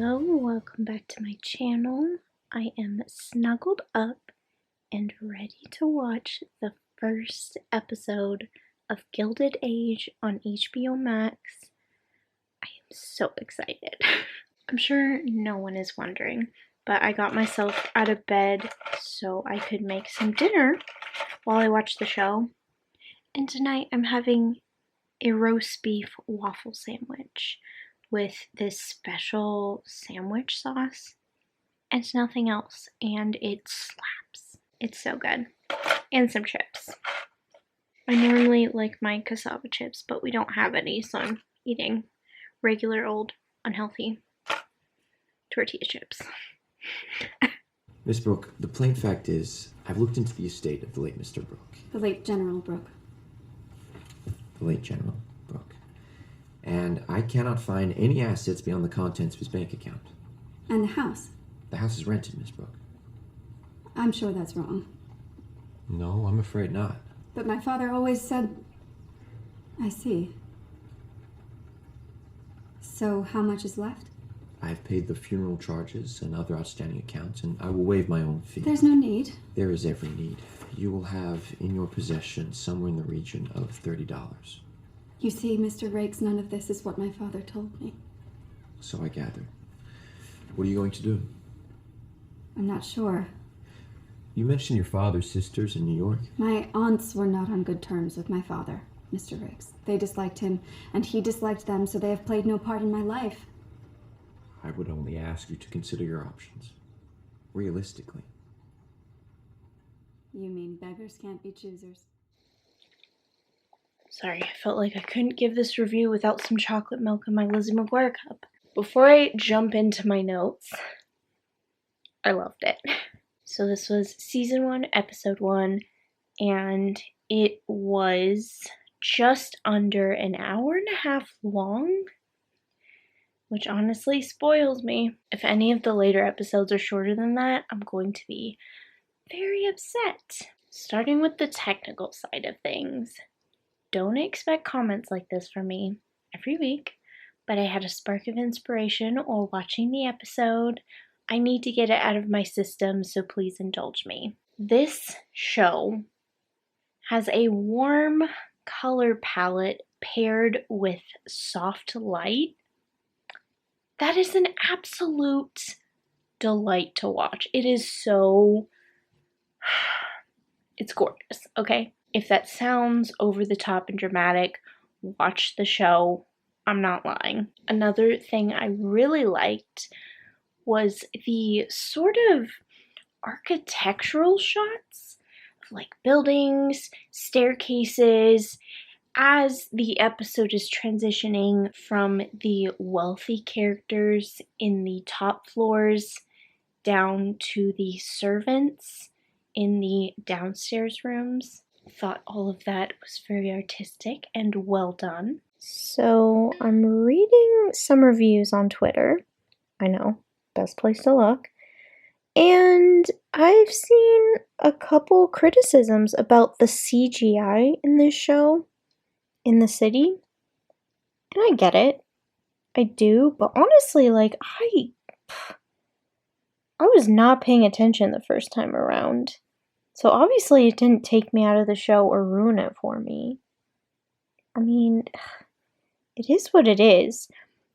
Hello, welcome back to my channel. I am snuggled up and ready to watch the first episode of Gilded Age on HBO Max. I am so excited. I'm sure no one is wondering, but I got myself out of bed so I could make some dinner while I watch the show. And tonight I'm having a roast beef waffle sandwich with this special sandwich sauce and nothing else, and it slaps. It's so good. And some chips. I normally like my cassava chips, but we don't have any, so I'm eating regular old unhealthy tortilla chips. Miss Brook, the plain fact is, I've looked into the estate of the late Mr. Brook. The late General Brook. The late General Brook. And I cannot find any assets beyond the contents of his bank account. And the house? The house is rented, Miss Brook. I'm sure that's wrong. No, I'm afraid not. But my father always said... I see. So how much is left? I've paid the funeral charges and other outstanding accounts, and I will waive my own fee. There's no need. There is every need. You will have in your possession somewhere in the region of $30. You see, Mr. Raikes, none of this is what my father told me. So I gather. What are you going to do? I'm not sure. You mentioned your father's sisters in New York. My aunts were not on good terms with my father, Mr. Raikes. They disliked him, and he disliked them, so they have played no part in my life. I would only ask you to consider your options. Realistically. You mean beggars can't be choosers? Sorry, I felt like I couldn't give this review without some chocolate milk in my Lizzie McGuire cup. Before I jump into my notes, I loved it. So this was season 1, episode 1, and it was just under an hour and a half long, which honestly spoils me. If any of the later episodes are shorter than that, I'm going to be very upset. Starting with the technical side of things. Don't expect comments like this from me every week, but I had a spark of inspiration while watching the episode. I need to get it out of my system, so please indulge me. This show has a warm color palette paired with soft light. That is an absolute delight to watch. It is so... It's gorgeous, okay? If that sounds over the top and dramatic, watch the show. I'm not lying. Another thing I really liked was the sort of architectural shots of like buildings, staircases, as the episode is transitioning from the wealthy characters in the top floors down to the servants in the downstairs rooms. Thought all of that was very artistic and well done. So I'm reading some reviews on Twitter. I know, best place to look. And I've seen a couple criticisms about the CGI in this show, in the city. And I get it. I do. But honestly, like, I was not paying attention the first time around. So obviously it didn't take me out of the show or ruin it for me. I mean, it is what it is.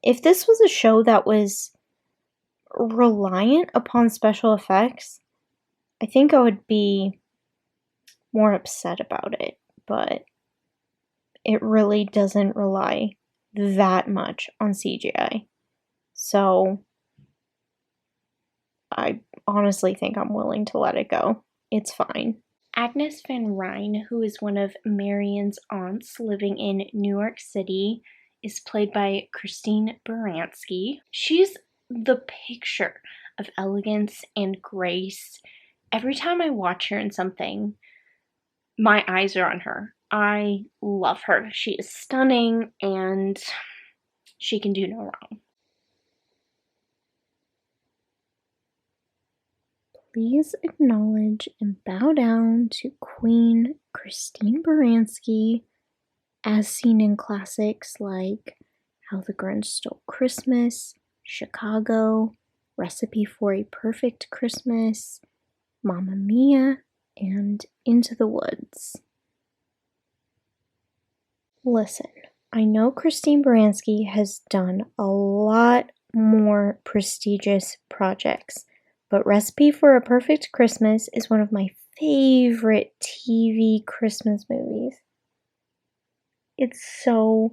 If this was a show that was reliant upon special effects, I think I would be more upset about it. But it really doesn't rely that much on CGI. So I honestly think I'm willing to let it go. It's fine. Agnes Van Rhijn, who is one of Marian's aunts living in New York City, is played by Christine Baranski. She's the picture of elegance and grace. Every time I watch her in something, my eyes are on her. I love her. She is stunning and she can do no wrong. Please acknowledge and bow down to Queen Christine Baranski, as seen in classics like How the Grinch Stole Christmas, Chicago, Recipe for a Perfect Christmas, Mamma Mia, and Into the Woods. Listen, I know Christine Baranski has done a lot more prestigious projects, but Recipe for a Perfect Christmas is one of my favorite TV Christmas movies. It's so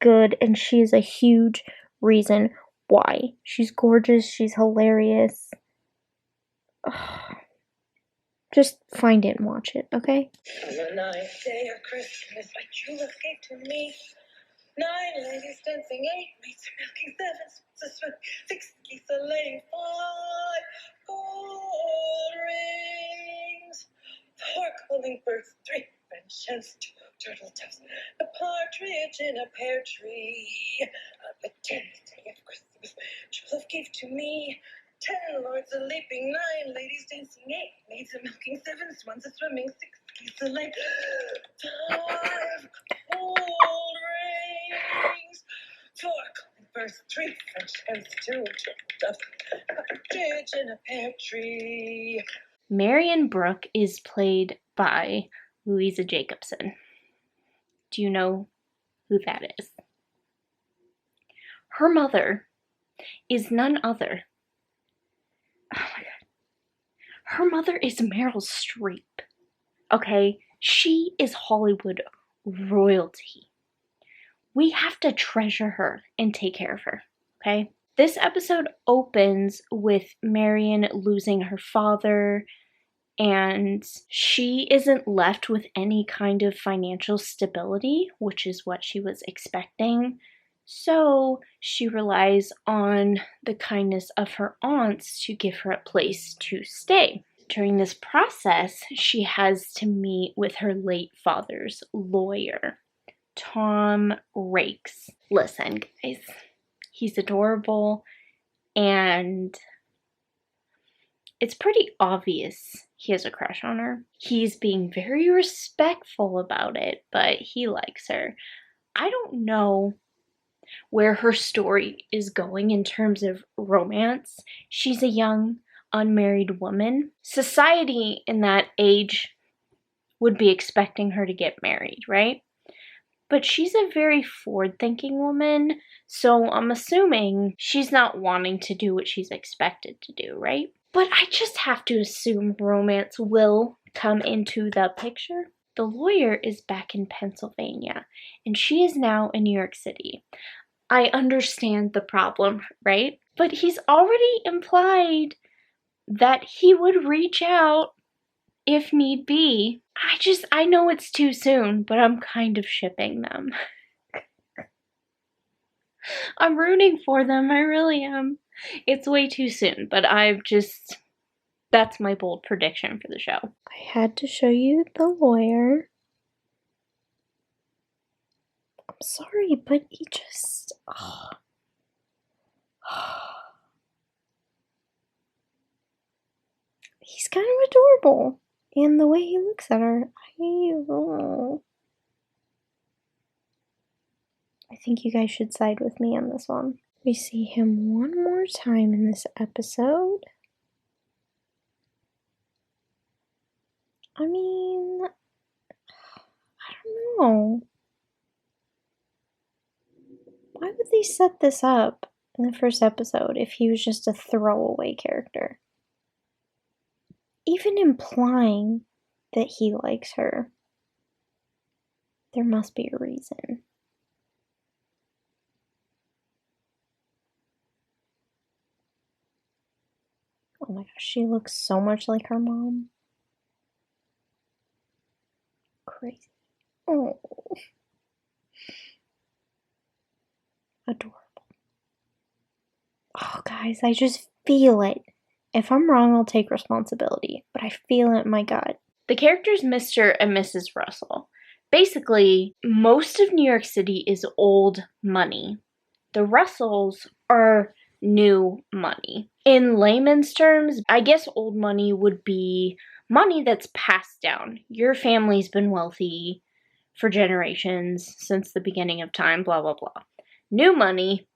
good, and she is a huge reason why. She's gorgeous, she's hilarious. Ugh. Just find it and watch it, okay? On the ninth day of Christmas, my true love gave to me 9 ladies dancing, 8 maids milking, 7 swans swimming, 6 geese a laying, 5 gold rings, 4 calling birds, 3 French hens, 2 turtle doves, a partridge in a pear tree. On the 10th day of Christmas, true love gave to me 10 lords a leaping, 9 ladies dancing, 8 maids a milking, 7 swans a swimming, 6 geese a laying, 5 gold rings, 4 calling birds, 3 French hens, 2 turtle doves, a partridge in a pear tree. Marian Brook is played by Louisa Jacobson. Do you know who that is? Her mother is none other. Oh my god. Her mother is Meryl Streep. Okay? She is Hollywood royalty. We have to treasure her and take care of her. Okay? This episode opens with Marian losing her father, and she isn't left with any kind of financial stability, which is what she was expecting. So she relies on the kindness of her aunts to give her a place to stay. During this process, she has to meet with her late father's lawyer, Tom Raikes. Listen, guys, he's adorable, and it's pretty obvious he has a crush on her. He's being very respectful about it, but he likes her. I don't know where her story is going in terms of romance. She's a young, unmarried woman. Society in that age would be expecting her to get married, right? But she's a very forward-thinking woman, so I'm assuming she's not wanting to do what she's expected to do, right? But I just have to assume romance will come into the picture. The lawyer is back in Pennsylvania, and she is now in New York City. I understand the problem, right? But he's already implied that he would reach out if need be. I know it's too soon, but I'm kind of shipping them. I'm rooting for them, I really am. It's way too soon, but that's my bold prediction for the show. I had to show you the lawyer. I'm sorry, but he just... He's kind of adorable. And the way he looks at her, I think you guys should side with me on this one. We see him one more time in this episode. I mean, I don't know. Why would they set this up in the first episode if he was just a throwaway character? Even implying that he likes her, there must be a reason. Oh my gosh, she looks so much like her mom. Crazy. Oh. Adorable. Oh, guys, I just feel it. If I'm wrong, I'll take responsibility, but I feel it in my gut. The characters Mr. and Mrs. Russell. Basically, most of New York City is old money. The Russells are new money. In layman's terms, I guess old money would be money that's passed down. Your family's been wealthy for generations since the beginning of time, blah, blah, blah. New money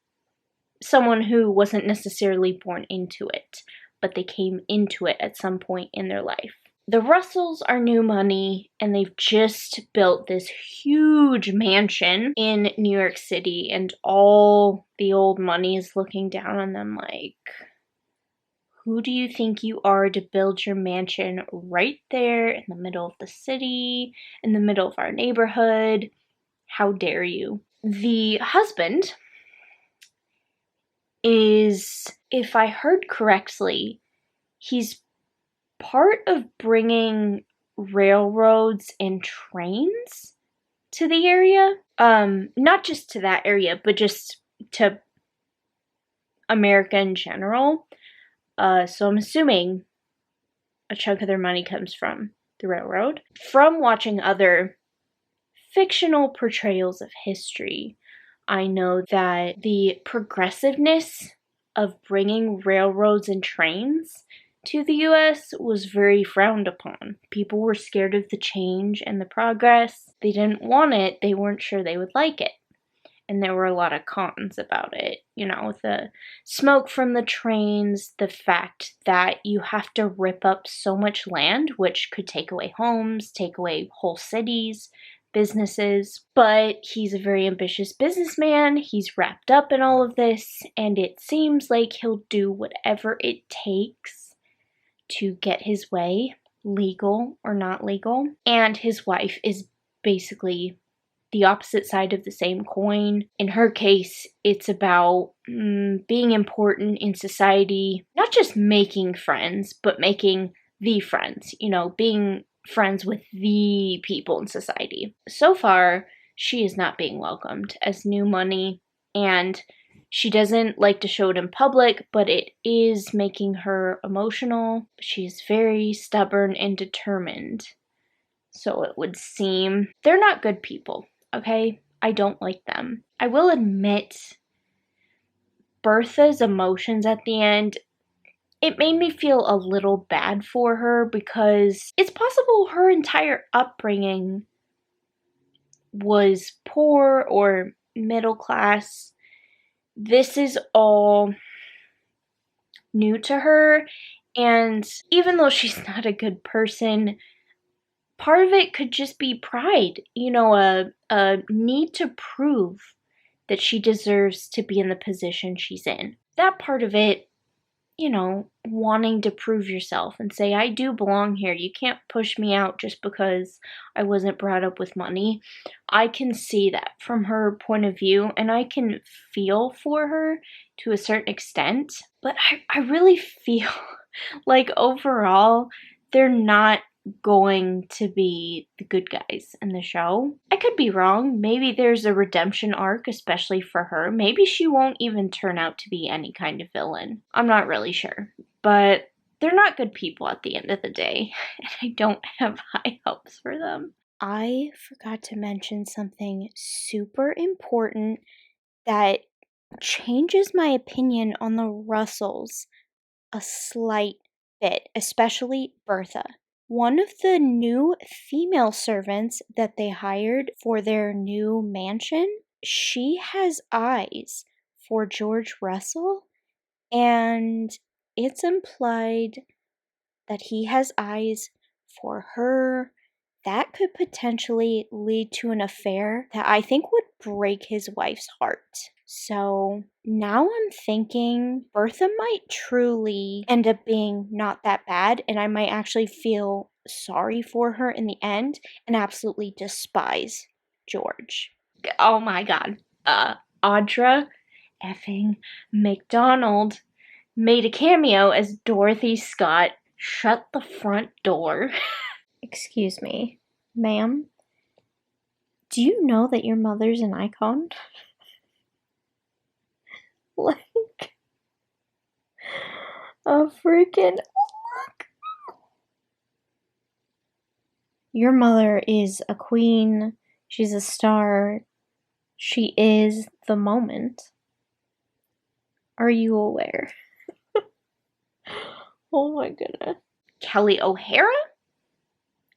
someone who wasn't necessarily born into it, but they came into it at some point in their life. The Russells are new money, and they've just built this huge mansion in New York City, and all the old money is looking down on them like, who do you think you are to build your mansion right there in the middle of the city, in the middle of our neighborhood? How dare you? The husband is, if I heard correctly, he's part of bringing railroads and trains to the area. Not just to that area, but just to America in general. So I'm assuming a chunk of their money comes from the railroad. From watching other fictional portrayals of history, I know that the progressiveness of bringing railroads and trains to the US was very frowned upon. People were scared of the change and the progress. They didn't want it. They weren't sure they would like it. And there were a lot of cons about it. You know, the smoke from the trains, the fact that you have to rip up so much land, which could take away homes, take away whole cities, businesses. But he's a very ambitious businessman. He's wrapped up in all of this, and it seems like he'll do whatever it takes to get his way, legal or not legal. And his wife is basically the opposite side of the same coin. In her case, it's about being important in society, not just making friends, but making the friends, you know, being friends with the people in society. So far, she is not being welcomed as new money, and she doesn't like to show it in public, but it is making her emotional. She's very stubborn and determined. So it would seem they're not good people, okay? I don't like them. I will admit, Bertha's emotions at the end, it made me feel a little bad for her, because it's possible her entire upbringing was poor or middle class. This is all new to her, and even though she's not a good person, part of it could just be pride, you know, a need to prove that she deserves to be in the position she's in. That part of it, you know, wanting to prove yourself and say, I do belong here. You can't push me out just because I wasn't brought up with money. I can see that from her point of view, and I can feel for her to a certain extent. But I really feel like overall, they're not going to be the good guys in the show. I could be wrong. Maybe there's a redemption arc, especially for her. Maybe she won't even turn out to be any kind of villain. I'm not really sure. But they're not good people at the end of the day, and I don't have high hopes for them. I forgot to mention something super important that changes my opinion on the Russells a slight bit, especially Bertha. One of the new female servants that they hired for their new mansion, she has eyes for George Russell, and it's implied that he has eyes for her. That could potentially lead to an affair that I think would break his wife's heart. So now I'm thinking Bertha might truly end up being not that bad, and I might actually feel sorry for her in the end and absolutely despise George. Oh my god. Audra effing McDonald made a cameo as Dorothy Scott. Shut the front door. Excuse me, ma'am. Do you know that your mother's an icon? Like, a freaking... Your mother is a queen. She's a star. She is the moment. Are you aware? Oh my goodness. Kelli O'Hara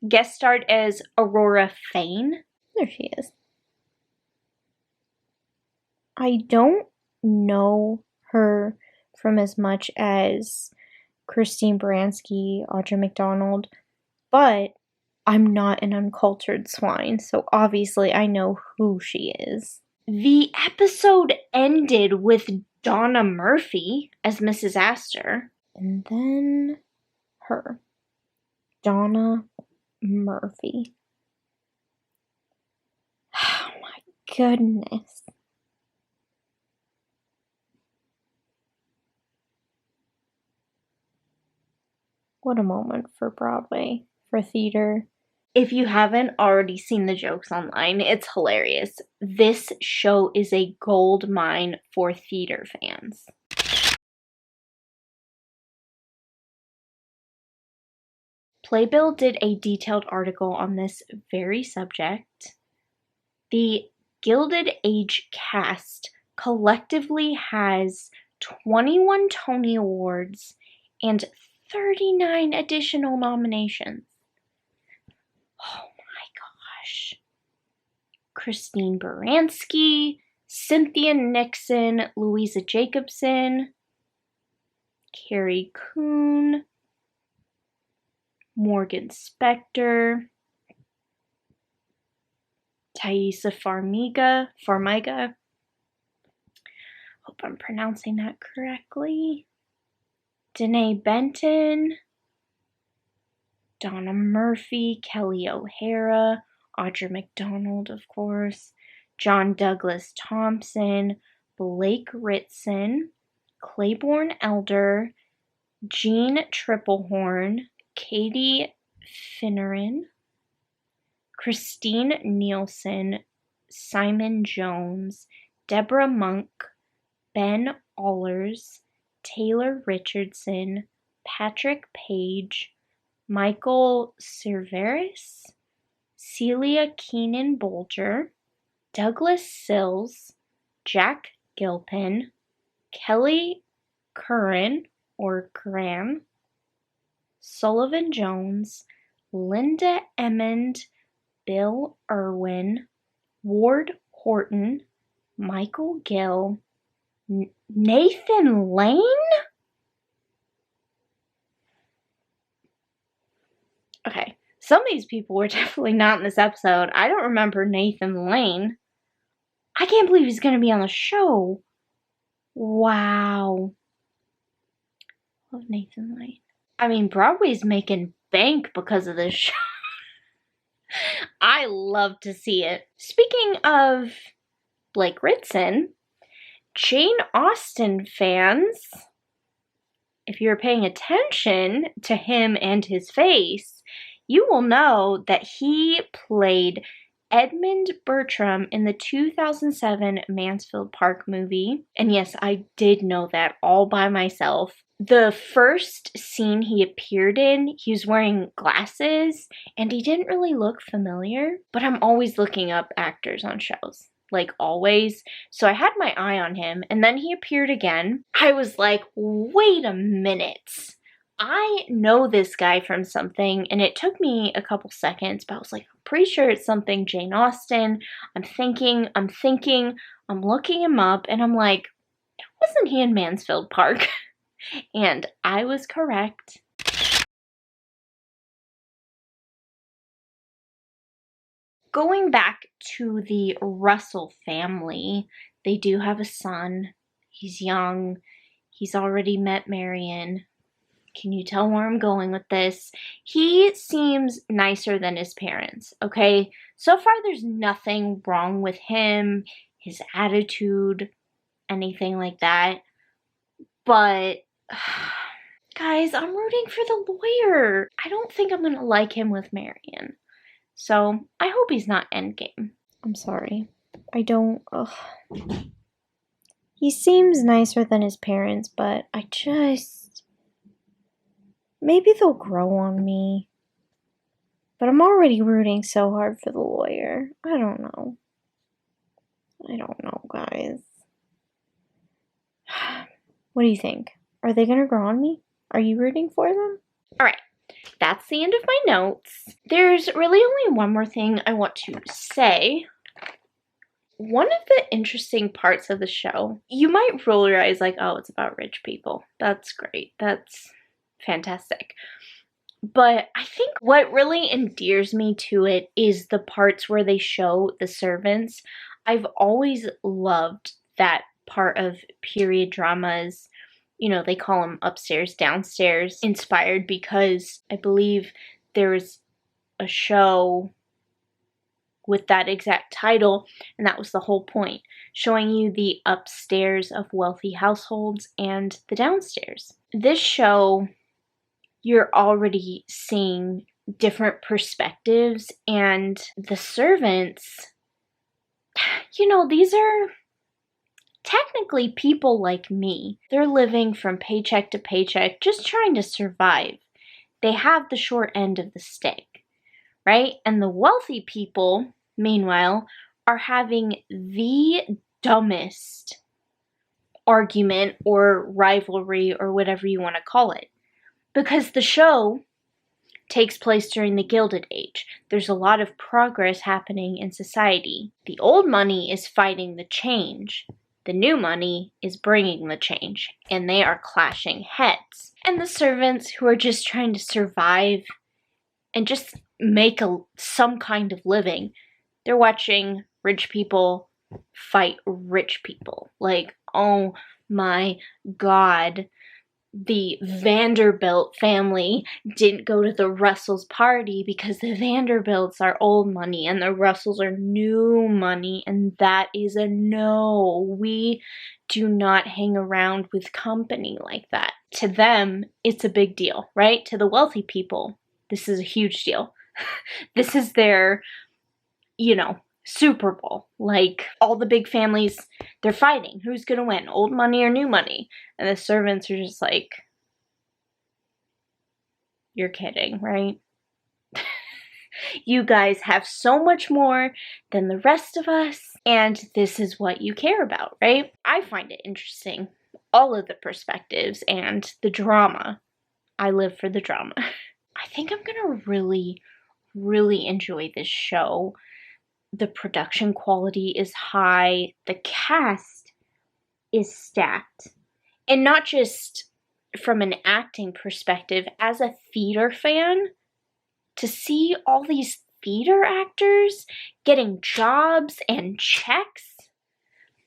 guest starred as Aurora Fane. There she is. I don't know her from as much as Christine Baranski, Audra McDonald, but I'm not an uncultured swine, so obviously I know who she is. The episode ended with Donna Murphy as Mrs. Astor, and then her, Donna Murphy. Oh my goodness. What a moment for Broadway, for theater. If you haven't already seen the jokes online, it's hilarious. This show is a gold mine for theater fans. Playbill did a detailed article on this very subject. The Gilded Age cast collectively has 21 Tony Awards and 39 additional nominations. Oh my gosh. Christine Baranski, Cynthia Nixon, Louisa Jacobson, Carrie Coon, Morgan Spector, Thaisa Farmiga. Hope I'm pronouncing that correctly. Danae Benton, Donna Murphy, Kelli O'Hara, Audra McDonald, of course, John Douglas Thompson, Blake Ritson, Claiborne Elder, Jean Triplehorn, Katie Finneran, Christine Nielsen, Simon Jones, Deborah Monk, Ben Allers, Taylor Richardson, Patrick Page, Michael Cerveris, Celia Keenan Bolger, Douglas Sills, Jack Gilpin, Kelly Curran or Gran, Sullivan Jones, Linda Emmond, Bill Irwin, Ward Horton, Michael Gill, Nathan Lane? Okay, some of these people were definitely not in this episode. I don't remember Nathan Lane. I can't believe he's going to be on the show. Wow. Love Nathan Lane. I mean, Broadway's making bank because of this show. I love to see it. Speaking of Blake Ritson, Jane Austen fans, if you're paying attention to him and his face, you will know that he played Edmund Bertram in the 2007 Mansfield Park movie. And yes, I did know that all by myself. The first scene he appeared in, he was wearing glasses and he didn't really look familiar, but I'm always looking up actors on shows, like always. So I had my eye on him and then he appeared again. I was like, wait a minute. I know this guy from something, and it took me a couple seconds, but I was like, I'm pretty sure it's something Jane Austen. I'm looking him up, and I'm like, wasn't he in Mansfield Park? And I was correct. Going back to the Russell family, they do have a son. He's young. He's already met Marian. Can you tell where I'm going with this? He seems nicer than his parents, okay? So far, there's nothing wrong with him, his attitude, anything like that. But, guys, I'm rooting for the lawyer. I don't think I'm going to like him with Marian. So, I hope he's not endgame. I'm sorry. I don't... Ugh. He seems nicer than his parents, but I just... Maybe they'll grow on me. But I'm already rooting so hard for the lawyer. I don't know, guys. What do you think? Are they going to grow on me? Are you rooting for them? Alright, that's the end of my notes. There's really only one more thing I want to say. one of the interesting parts of the show, you might roll your eyes like, oh, it's about rich people. That's great. That's fantastic. But I think what really endears me to it is the parts where they show the servants. I've always loved that part of period dramas. You know, they call them upstairs, downstairs, inspired because I believe there was a show with that exact title, and that was the whole point, showing you the upstairs of wealthy households and the downstairs. This show, you're already seeing different perspectives, and the servants, you know, these are technically people like me. They're living from paycheck to paycheck, just trying to survive. They have the short end of the stick, right? And the wealthy people, meanwhile, are having the dumbest argument or rivalry or whatever you want to call it. Because the show takes place during the Gilded Age. There's a lot of progress happening in society. The old money is fighting the change. The new money is bringing the change. And they are clashing heads. And the servants who are just trying to survive and just make some kind of living, they're watching rich people fight rich people. Like, oh my God. The Vanderbilt family didn't go to the Russells party because the Vanderbilts are old money and the Russells are new money, and that is a no. We do not hang around with company like that. To them, it's a big deal, right? To the wealthy people, this is a huge deal. This is their, you know, Super Bowl. Like, all the big families, they're fighting. Who's gonna win, old money or new money? And the servants are just like, you're kidding, right? You guys have so much more than the rest of us, and this is what you care about, right? I find it interesting, all of the perspectives and the drama. I live for the drama. I think I'm gonna really, really enjoy this show. The production quality is high. The cast is stacked. And not just from an acting perspective. As a theater fan, to see all these theater actors getting jobs and checks,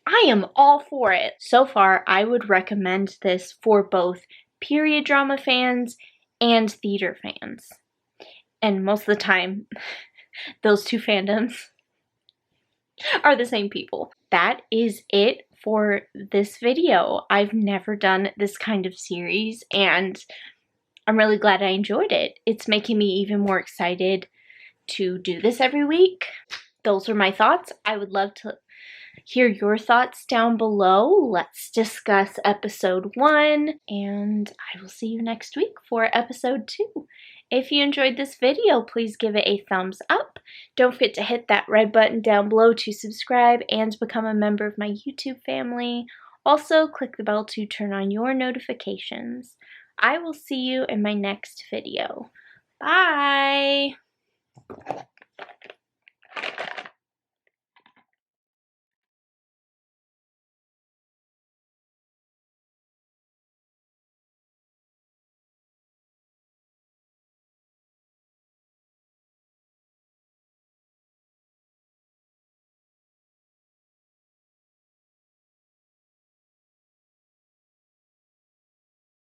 I am all for it. So far, I would recommend this for both period drama fans and theater fans. And most of the time, those two fandoms are the same people. That is it for this video. I've never done this kind of series, and I'm really glad I enjoyed it. It's making me even more excited to do this every week. Those are my thoughts. I would love to hear your thoughts down below. Let's discuss episode 1, and I will see you next week for episode 2. If you enjoyed this video, please give it a thumbs up. Don't forget to hit that red button down below to subscribe and become a member of my YouTube family. Also, click the bell to turn on your notifications. I will see you in my next video. Bye!